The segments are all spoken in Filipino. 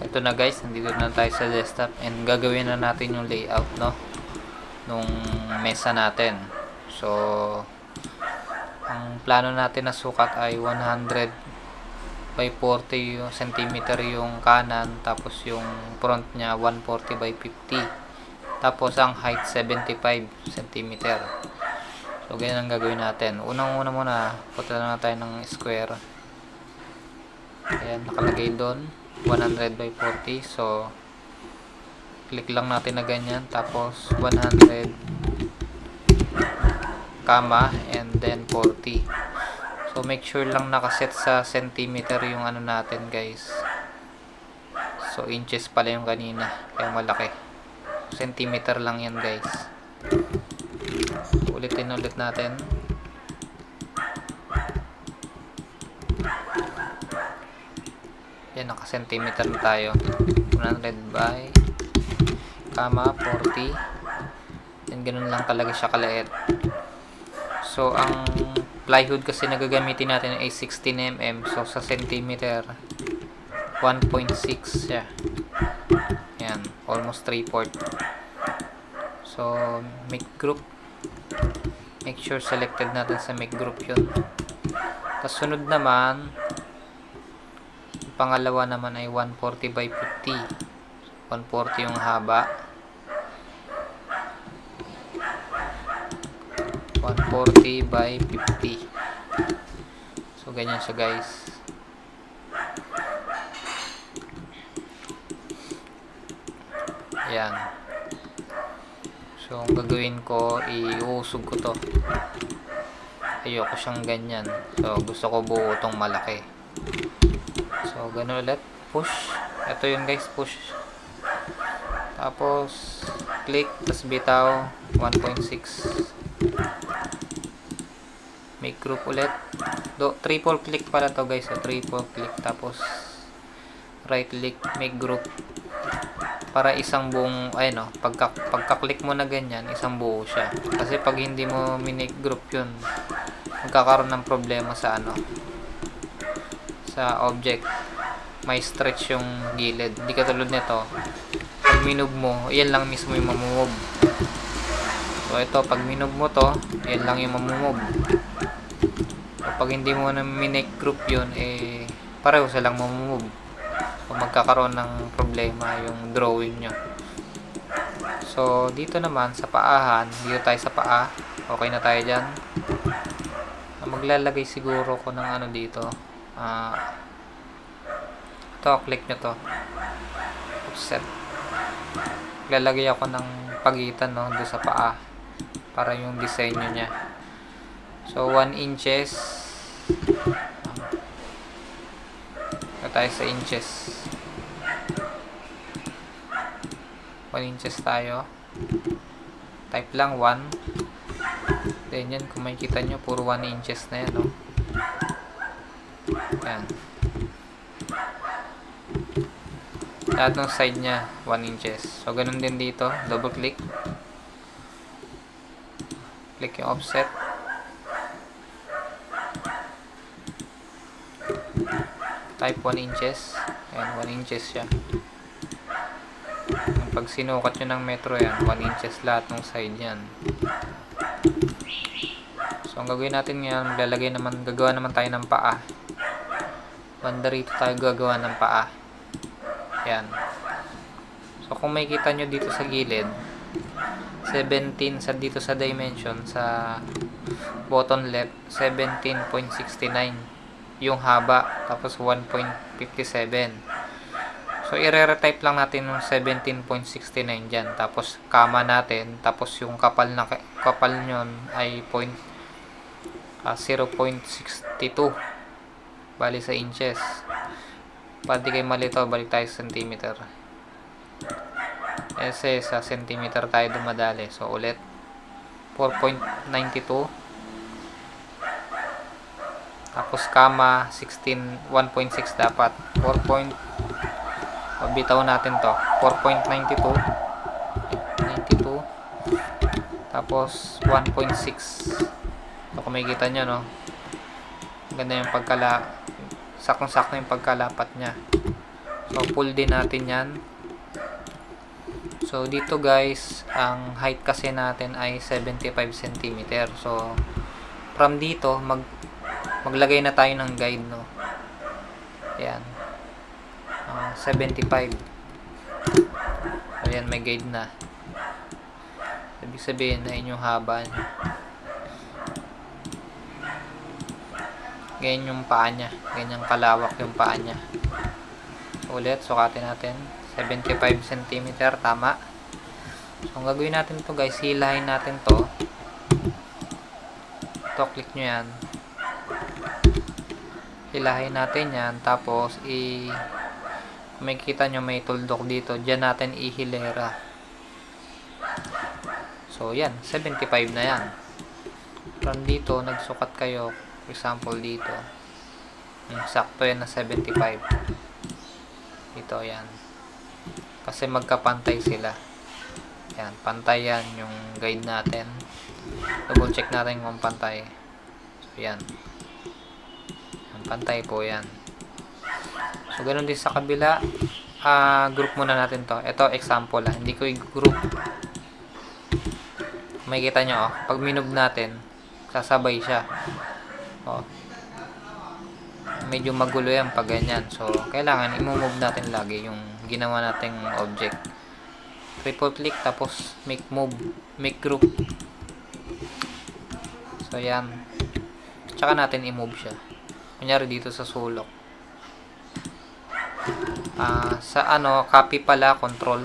ito na guys, nandito na tayo sa desktop and gagawin na natin yung layout, no, nung mesa natin. So ang plano natin na sukat ay 100 by 40 cm yung kanan, tapos yung front nya 140 by 50, tapos ang height 75 cm. So ganyan ang gagawin natin. Unang-una muna, punta na tayo ng square. Ayan, nakalagay doon 100 by 40. So click lang natin na ganyan, tapos 100 comma and then 40. So make sure lang nakaset sa centimeter yung ano natin guys. So inches pala yung kanina, kaya malaki. Centimeter lang yan guys. Ulitin ulit natin. Yan, naka centimeter na tayo. 100 by comma 40. Yan, ganun lang talaga siya kalait. So ang plywood kasi nagagamitin natin ay 16 mm. So sa centimeter 1.6 siya. Yan, almost 3/4. So make group, make sure selected natin sa make group yun. Tapos sunod naman, pangalawa naman ay 140 by 50. 140 yung haba, 140 by 50. So ganyan siya guys. Ayan. So ang gagawin ko, iusog ko to. Ayoko siyang ganyan. So gusto ko buo tong malaki. So ganun ulit, push. Ito yun guys, push. Tapos click, tas bitaw 1.6. Make group ulit. Triple click pala to guys. So triple click, tapos right click, make group. Para isang buong, ayun, no, pagka-click mo na ganyan, isang buo siya. Kasi pag hindi mo minake group yun, magkakaroon ng problema sa ano, sa object. May stretch yung gilid. Hindi katulad nito, pag minove mo, yan lang mismo yung mamumove. So ito, pag minove mo to, yan lang yung mamumove. So pag hindi mo na minake group yun, eh pareho silang mamumove. So magkakaroon ng problema yung drawing nyo. So dito naman sa paahan, dito tayo sa paa. Okay na tayo dyan. Maglalagay siguro ko ng ano dito, ito, click nyo to, offset. Lalagay ako ng pagitan, no, doon sa paa para yung disenyo nya. So 1 inches. Tayo sa inches. 1 inches tayo. Type lang 1. Then yan, kung makikita nyo, puro 1 inches na yan, no? Yan. Lahat ng side nya 1 inches. So ganun din dito, double click. Click yung offset. Type 1 inches. Ayan, 1 inches siya. Pag sinukat nyo ng metro yan, 1 inches lahat ng side yan. So ang gagawin natin ngayon, gagawa naman tayo ng paa. Banda rito tayo gagawa ng paa. Ayan. So kung makikita nyo dito sa gilid, 17 dito sa dimension, sa bottom left, 17.69 yung haba, tapos 1.57. So i-re-retype lang natin yung 17.69 dyan, tapos kama natin, tapos yung kapal nyon ay 0.62 bali sa inches. Pati kayo malito, balik tayo sa centimeter. Kasi sa centimeter tayo dumadali. So ulit 4.92, tapos kama 1.6 dapat. Bitaw natin to, 4.92, tapos 1.6. So kung makikita nyo, no, ganda yung saktong-sakto yung pagkalapat nya. So pull din natin yan. So dito guys, ang height kasi natin ay 75 cm. So from dito maglagay na tayo ng guide, no. Ayan. 75. Ayan, may guide na. Ibig sabihin na yung haba niya. Ganyan yung paa niya. Ganyan kalawak yung paa niya. Ulit, sukatin natin. 75 cm, tama. So, ang gagawin natin to guys, hilahin natin to. Ito, click nyo yan. Hilahin natin yan. Tapos, may kita nyo may tuldok dito. Diyan natin ihilera. So, yan. 75 na yan. From dito, nagsukat kayo. For example, dito. Sakto yan na 75. Dito, yan. Kasi magkapantay sila. Yan, pantay yan yung guide natin. Double check natin kung pantay. So, yan. Yan, pantay po yan. So, ganun din sa kabila. Group muna natin to. Ito, example lang. Hindi ko i-group. May kita nyo, oh. Pag minove natin, sasabay siya. Oh. Medyo magulo yan pag ganyan. So, kailangan i-move natin lagi yung ginawa nating object. Triple click, tapos make move, make group. So, yan. Tsaka natin i-move siya. Kunyari dito sa sulok. Sa copy pala, control.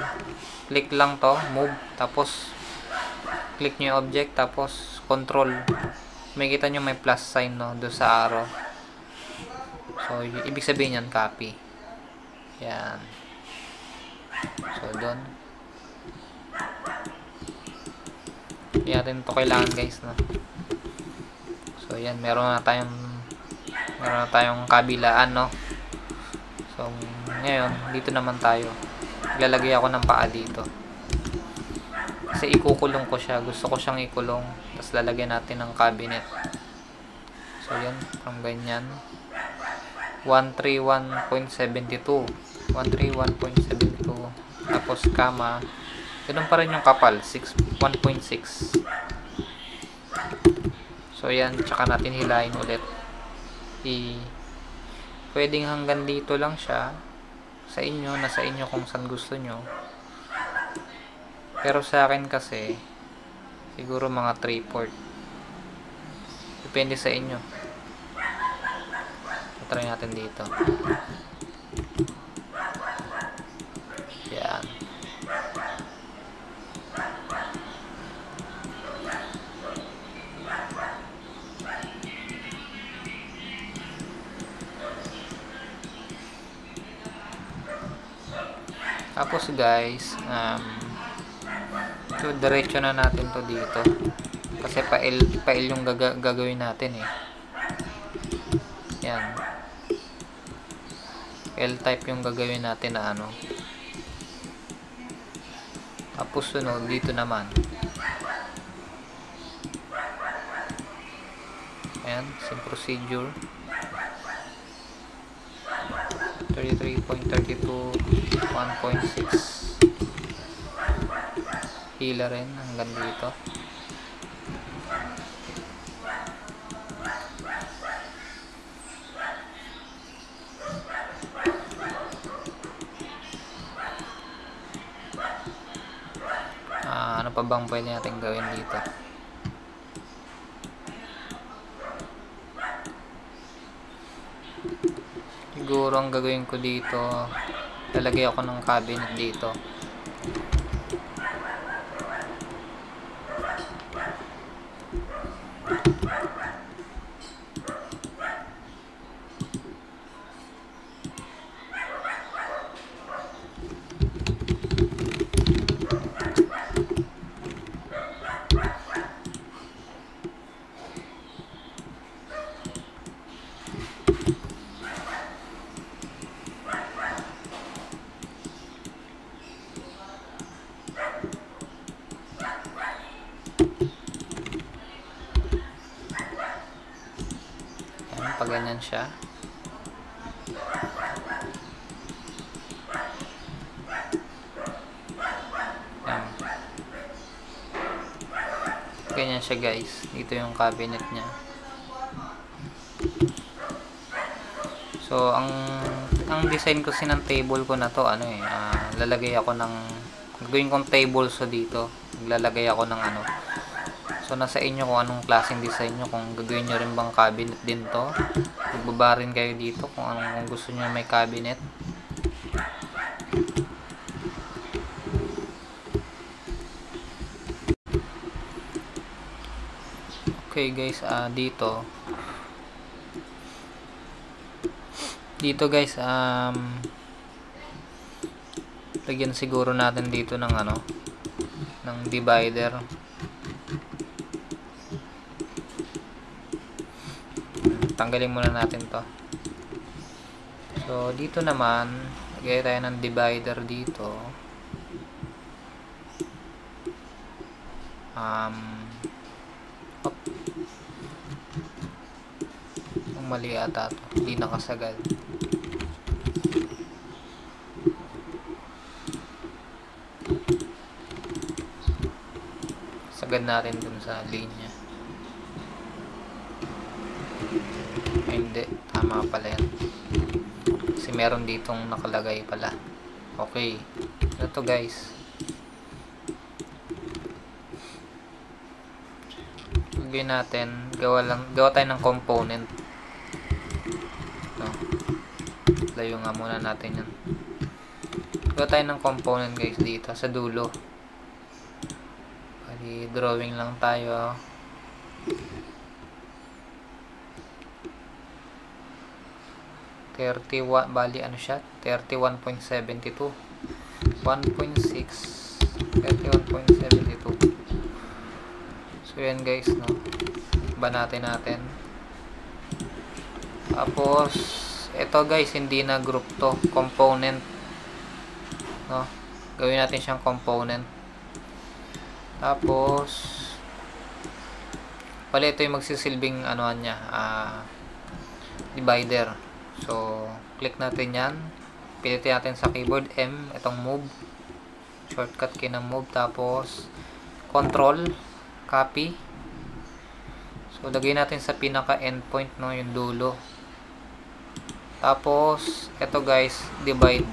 Click lang to, move, tapos click nyo yung object, tapos control. May kita nyo may plus sign, no, doon sa arrow. So, ibig sabihin yan, copy. Yan. So, doon. Hindi natin ito kailangan, guys, no. So, yan. Meron na tayong kabilaan, no. So, ngayon, dito naman tayo. Ilalagay ako ng paa dito. Kasi ikukulong ko siya. Gusto ko siyang ikulong. Tapos lalagyan natin ng cabinet. So, yan. From ganyan. 131.72. 131.72. Tapos, kama. Ganun pa rin yung kapal. 1.6. So, yan. Tsaka natin hilahin ulit. Pwedeng hanggang dito lang siya. Sa inyo. Nasa inyo kung saan gusto nyo. Pero sa akin kasi, siguro mga 3/4. Depende sa inyo. Try natin dito. Yan. Tapos guys, so diretso na natin to dito. Kasi pa-L yung gagawin natin eh. Yan. L-type yung gagawin natin na ano. Tapos sunod dito naman. Ayan, same procedure. 33.32, 1.6. Hila rin hanggang dito. Ano pa bang pwede natin gawin dito? Siguro ang gagawin ko dito, lalagay ako ng cabinet dito. Pag ganyan siya. Ganyan siya guys. Dito yung cabinet niya. So, ang design kasi ng table ko na to, lalagay ako ng, gagawin kong table so dito. Maglalagay ako ng So, nasa inyo kung anong klaseng design nyo. Kung gagawin nyo rin bang cabinet din to. Magbaba rin kayo dito kung gusto nyo may cabinet. Okay guys, dito guys, lagyan siguro natin dito ng ng divider. Tanggalin muna natin to. So dito naman lagay tayo ng divider dito. Mali ata to, hindi nakasagad. Sagad natin dun sa linya. Ay, hindi, tama pala yan kasi meron ditong nakalagay pala. Okay, ito guys, gawin natin, gawa tayo ng component. Layo nga muna natin yan. Gawa tayo ng component guys dito sa dulo. Bali, drawing lang tayo. Bali ano siya? 31.72 1.6 31.72. So yan guys, no, banatin natin. Tapos ito guys, hindi na group to, component, no, gawin natin siyang component. Tapos pala ito yung magsisilbing niya, divider. So click natin yan, pilitin natin sa keyboard M itong move, shortcut key ng move, tapos control, copy. So lagay natin sa pinaka endpoint, no, yung dulo. Tapos ito guys, divide.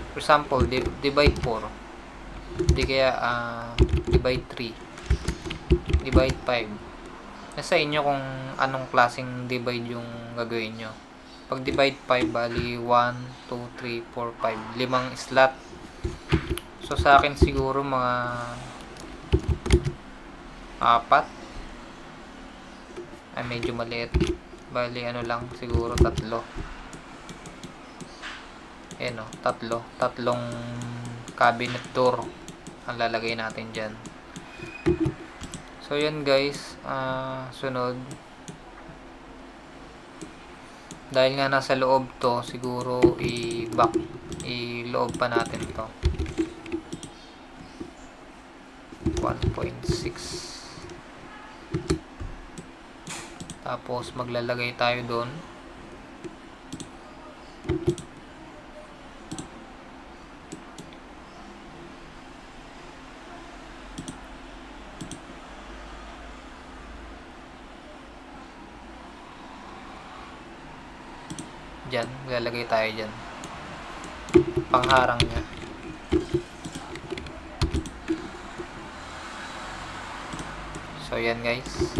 For example, divide 4. Hindi kaya divide 3, divide 5. Nasa inyo kung anong klaseng divide yung gagawin nyo. Pag divide 5, bali 1, 2, 3, 4, 5, 5 slot. So sa akin siguro mga 4. Ay, medyo maliit. Bali lang siguro 3. Ayan o, 3. Tatlong cabinet door ang lalagay natin dyan. So yan guys, sunod, dahil nga nasa loob to, siguro iloob pa natin to 1.6. Tapos maglalagay tayo doon. Diyan, maglalagay tayo diyan. Pangharang niya. So yan guys.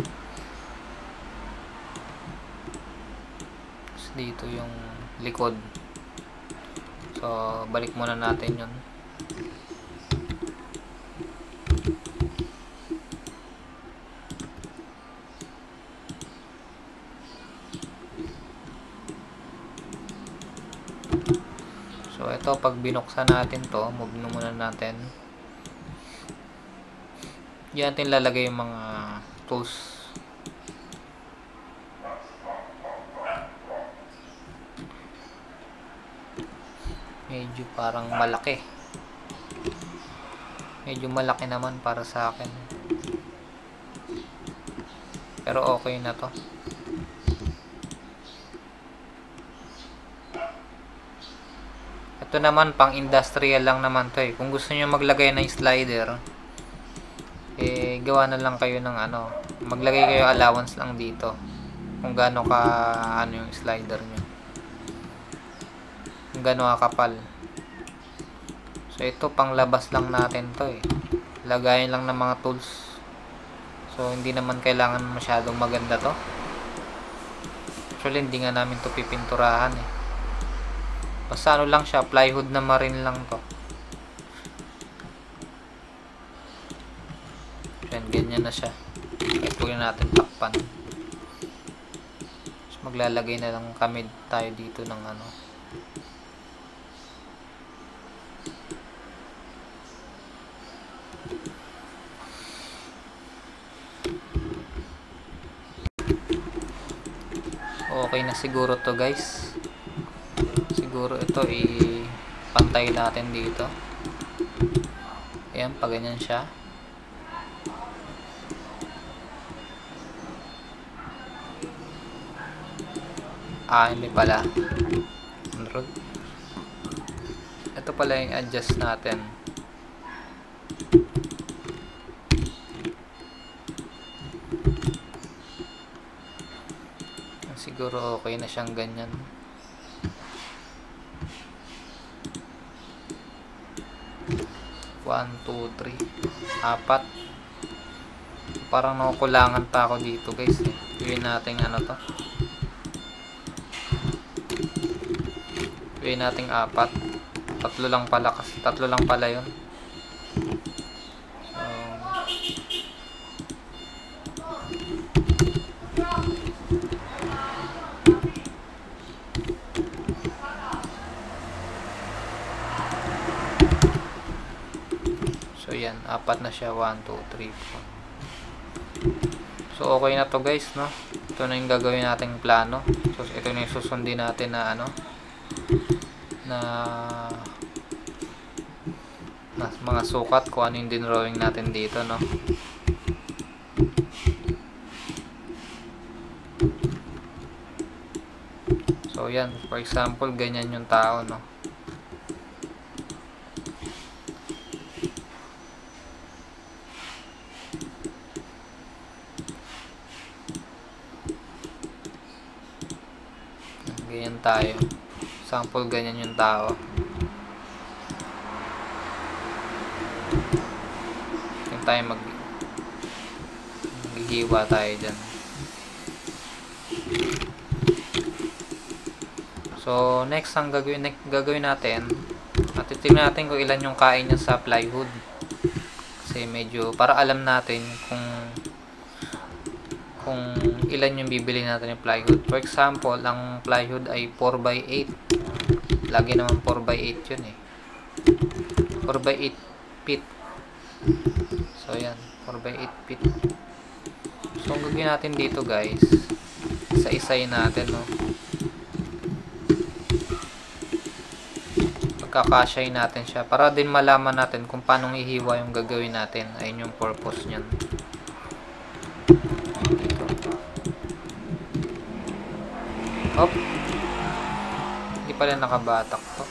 Dito yung likod. So balik muna natin yun. So ito, pag binuksan natin to, move na muna natin. Diyan natin lalagay yung mga tools. Medyo parang malaki. Medyo malaki naman para sa akin. Pero okay na to. Ito naman pang industrial lang naman to eh. Kung gusto niyo maglagay ng slider, gawa na lang kayo ng ano, maglagay kayo allowance lang dito kung gaano ka ano yung slider nyo, kung gaano kakapal. So ito pang labas lang natin to eh, lagayan lang ng mga tools. So hindi naman kailangan masyadong maganda to. Actually hindi nga namin to pipinturahan eh, basta ano lang siya, plywood na marine lang to. Yan, ganyan na siya. Kahit huwag na natin takpan. So, maglalagay na lang kami tayo dito ng ano, okay na siguro to guys. Siguro ito pantay natin dito. Ayan, pag ganyan siya. Hindi pala. Ito pala yung adjust natin. Siguro okay na siyang ganyan. One, two, three, 4. Parang nakukulangan pa ako dito guys eh. Gawin natin ano to. Gawin natin 4. Tatlo lang pala kasi. Tatlo lang pala yun. So yan, 4 na siya. 1, 2, 3, 4. So okay na to guys, no? Ito na yung gagawin nating plano. So ito na yung susundin natin na ano, na mga sukat, kung ano yung dinrawing natin dito, no? So yan, for example, ganyan yung tao, no? Ganyan tayo. Sample, ganyan yung tao. Yung tayo maghihiwa tayo dyan. So next, ang gagawin natin, at titignan natin kung ilan yung kain niya sa plywood. Kasi medyo, para alam natin kung ilan yung bibili natin yung plywood. For example, ang plywood ay 4x8. Lagi naman 4x8 yun eh. 4x8 feet. So yan, 4x8 feet. So ang gagawin natin dito guys, isa-isayin natin, no? Pagkakasyahin natin siya para din malaman natin kung paano ihiwa yung gagawin natin. Ayun yung purpose niyan. Hop. Hindi pala nakabatak to.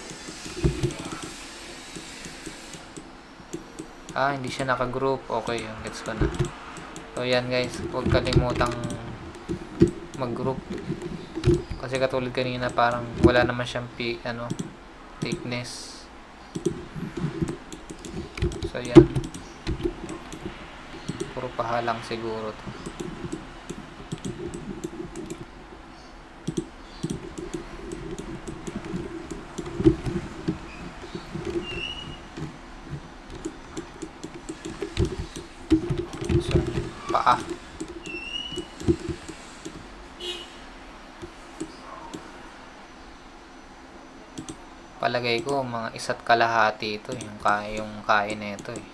Hindi siya naka-group. Okay, yun. Gets ko na. So yan guys, huwag kalimutang mag-group. Kasi katulad kanina, parang wala naman siyang thickness. So yan. Puro pahalang siguro to. So, paa. Palagay ko mga 1.5 ito yung kain na ito eh.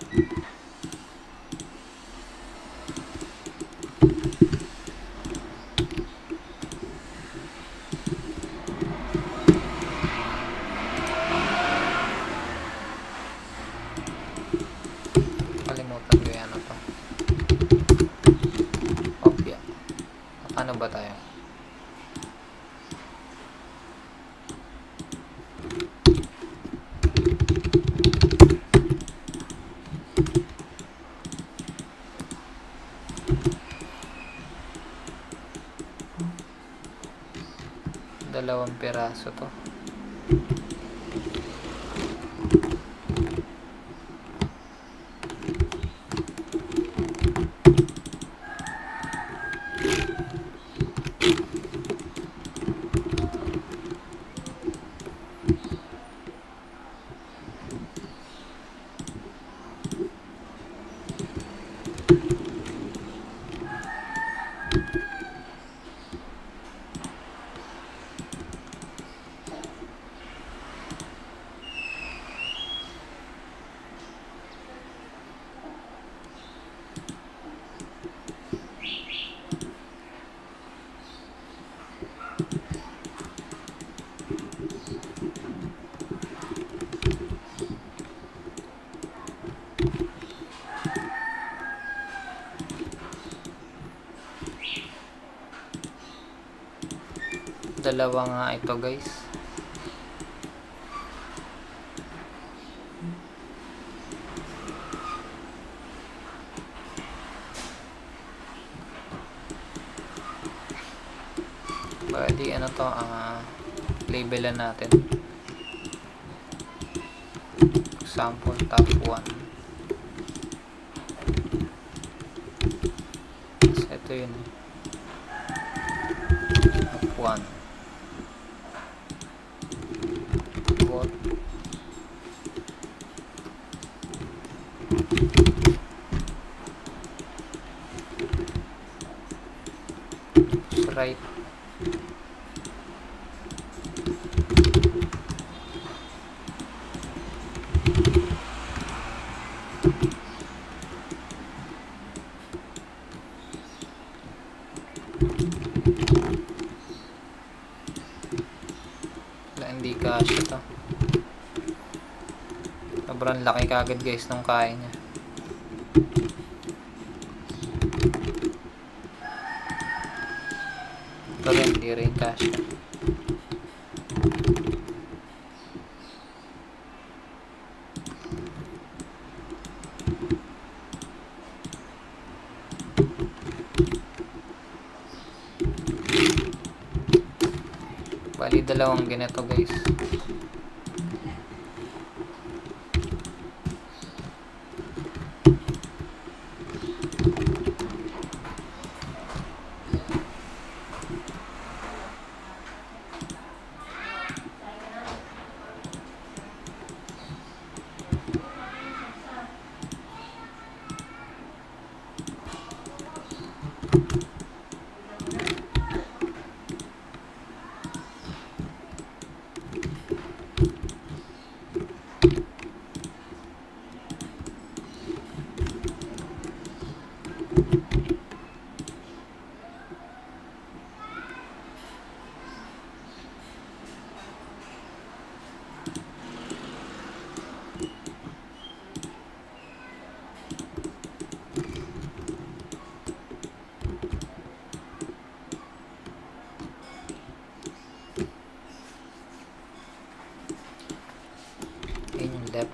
Kalimutan ko yan ito. Opya. Ano ba tayo? peraso to. Dalawa nga ito guys. Bali ano to, labelan natin. Example top 1. So, ito yun. Top 1. Right. Hindi kasya to. Sobrang laki kagad guys nung kaya niya. Ito rin, hindi rin kasya. Bali dalawang ganito guys. Left.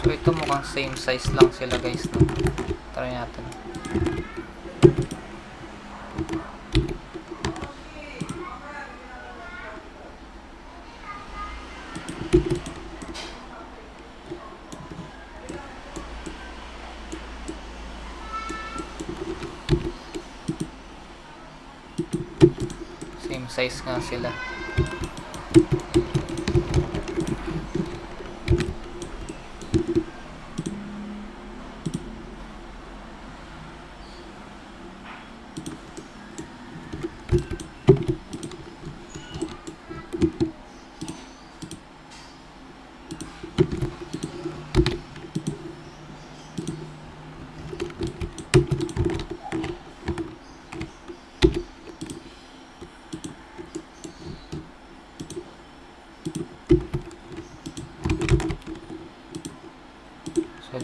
So ito mukhang same size lang sila guys, no? Try natin. Same size nga sila. So,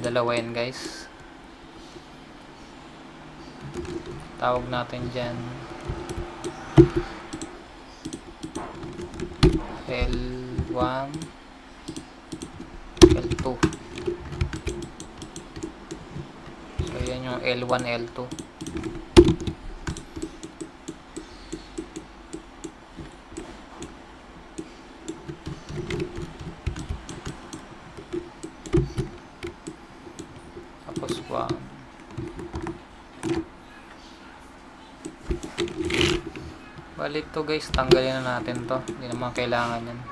dalawa yan guys. Tawag natin dyan L1, L2. So, yan yung L1, L2. Tapos 1. Balik to guys, tanggalin na natin to, hindi naman kailangan yan.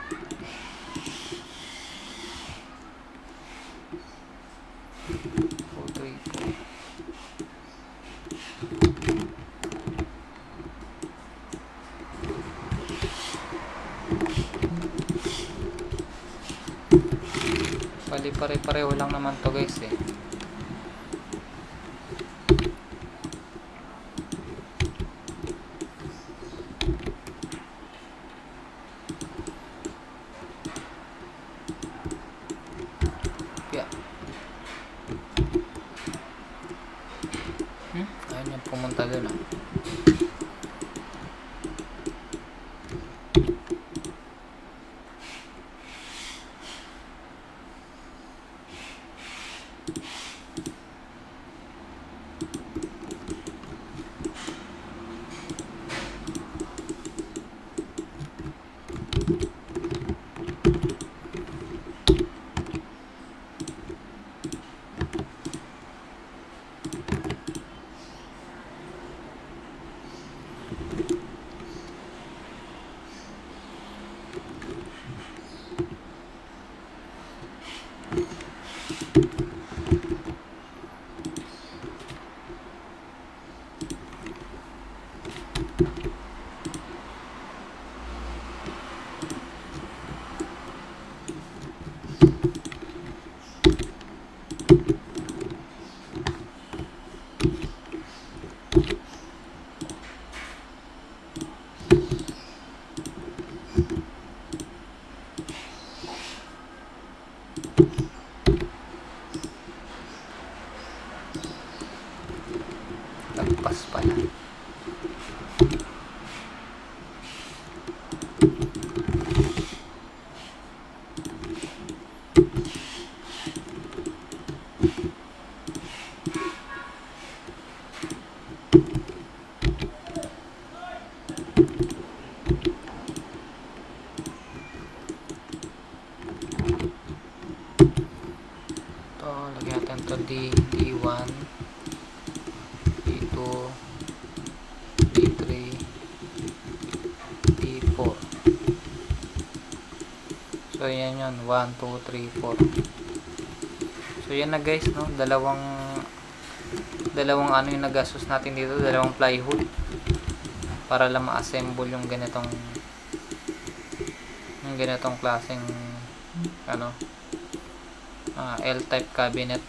Bali pare-pareho lang naman to guys eh. Ayaw niya pumunta doon ah. Lagpas pala. Lagyan natin ito D1, D2, D3, D4. So yan yun, 1, 2, 3, 4. So yan na guys, no? dalawang ano yung nagastos natin dito, dalawang plywood para lang ma-assemble yung ganitong klaseng ano, L-type cabinet.